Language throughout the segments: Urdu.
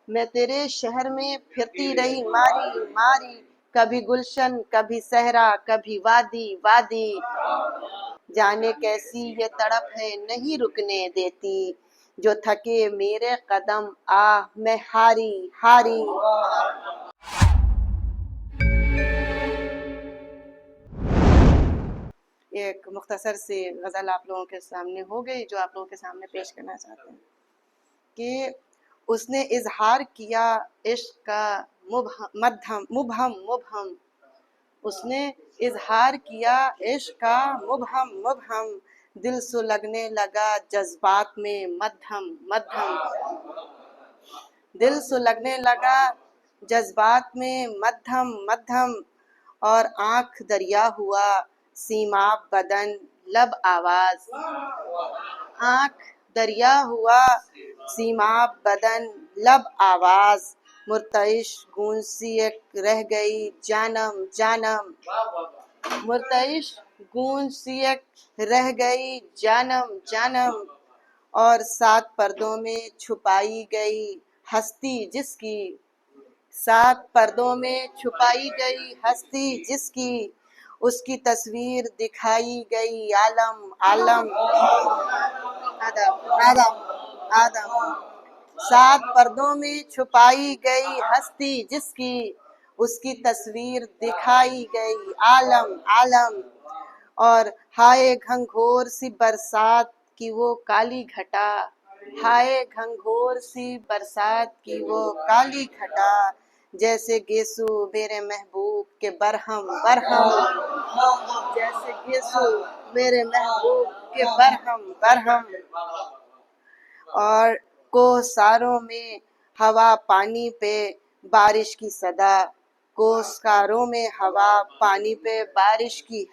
میں تیرے شہر میں پھرتی رہی ماری ماری، کبھی گلشن کبھی صحرا کبھی وادی وادی، جانے کیسی یہ تڑپ ہے نہیں رکنے دیتی، جو تھکے میرے قدم آہ میں ہاری ہاری۔ ایک مختصر سی غزل آپ لوگوں کے سامنے ہو گئی جو آپ لوگوں کے سامنے پیش کرنا چاہتے ہیں کہ اس نے اظہار کیا عشق کا مبہم، اس نے اظہار کیا عشق کا مبہم، دل سلگنے لگا جذبات میں مدھم، دل سلگنے لگا جذبات میں مدھم، اور آنکھ دریا ہوا سیماب بدن لب آواز، آنکھ دریا ہوا سیماب بدن لب آواز، مرتعش گونج سی ایک رہ گئی جانم، مرتعش گونج سی ایک رہ گئی جانم، اور 7 پردوں میں چھپائی گئی ہستی جس کی، 7 پردوں میں چھپائی گئی ہستی جس کی، اس کی تصویر دکھائی گئی عالم آدم، 7 پردوں میں چھپائی گئی ہستی جس کی، اس کی تصویر دکھائی گئی عالم، اور ہائے گھنگھور سی برسات کی وہ کالی گھٹا، ہائے گھنگھور سی برسات کی وہ کالی گھٹا، جیسے گیسو میرے محبوب کے برہم، جیسے گیسو میرے محبوب کے برہم، اور کوہساروں میں ہوا پانی پہ بارش کی صدا، کوہساروں میں ہوا پانی پہ بارش کی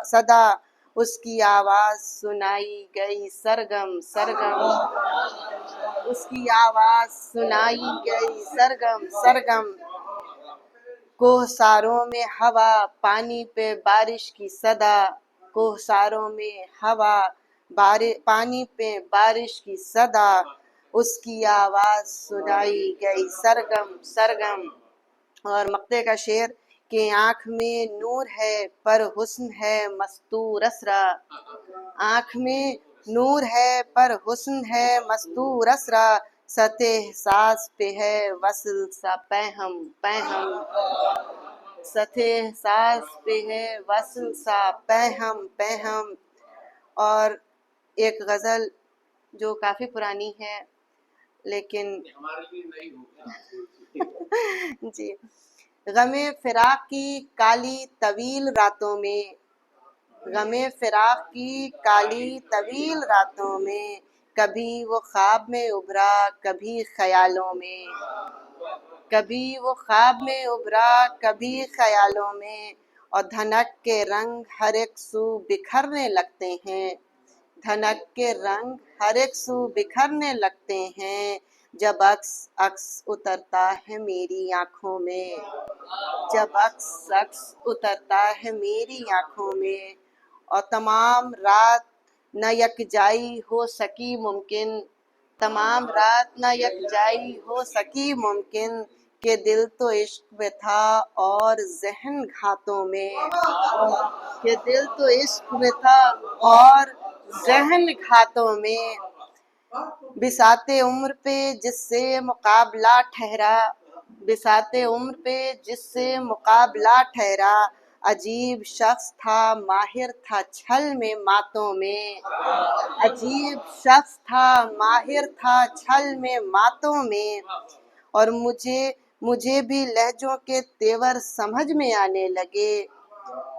صدا، اس کی آواز سنائی گئی سرگم، اس کی آواز سنائی گئی سرگم، کوہساروں میں ہوا پانی پہ بارش کی صدا، کوہساروں میں ہوا پانی پہ بارش کی صدا، اس کی آواز سنائی گئی سرگم۔ اور مقطع کا شعر کہ آنکھ میں نور ہے پر حسن ہے مستور اسرا، آنکھ میں نور ہے پر حسن ہے مستور اسرا، سطح احساس پہ ہے وصل سا پہم، سطح احساس پہ ہے وصل سا پہم۔ اور ایک غزل جو کافی پرانی ہے لیکن جی، غم فراق کی کالی طویل راتوں میں، غم فراق کی کالی طویل راتوں میں، کبھی وہ خواب میں ابھرا کبھی خیالوں میں، کبھی وہ خواب میں ابھرا کبھی خیالوں میں، اور دھنک کے رنگ ہر ایک سو بکھرنے لگتے ہیں، دھنک کے رنگ ہر ایک سو بکھرنے لگتے ہیں، جب عکس اترتا ہے میری آنکھوں میں، جب عکس اترتا ہے میری آنکھوں میں، اور تمام رات نہ یکجائی ہو سکی ممکن، تمام رات نہ یکجائی ہو سکی ممکن، کہ دل تو عشق میں تھا اور ذہن گھاتوں میں، کہ دل تو عشق میں تھا اور ذہن گھاتوں میں، بساط عمر پہ جس سے مقابلہ ٹھہرا، بساط عمر پہ جس سے مقابلہ ٹھہرا، عجیب شخص تھا ماہر تھا چھل میں ماتوں میں، عجیب شخص تھا ماہر تھا چھل میں ماتوں میں، اور مجھے بھی لہجوں کے تیور سمجھ میں آنے لگے،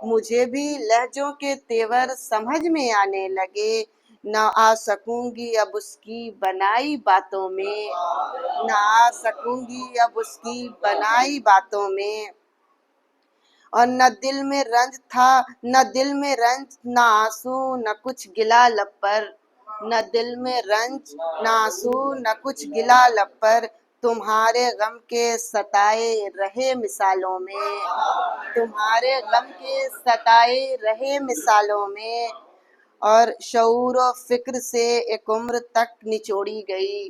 مجھے بھی لہجوں کے تیور سمجھ میں آنے لگے، نہ آ سکوں گی اب اس کی بنائی باتوں میں، نہ آ سکوں گی اب اس کی بنائی باتوں میں، اور نہ دل میں رنج تھا نہ دل میں رنج نہ آنسو نہ کچھ گلا لب پر، نہ دل میں رنج نہ آنسو نہ کچھ گلا لب پر، تمہارے غم کے ستائے رہے مثالوں میں، تمہارے غم کے ستائے رہے مثالوں میں، اور شعور و فکر سے ایک عمر تک نچوڑی گئی،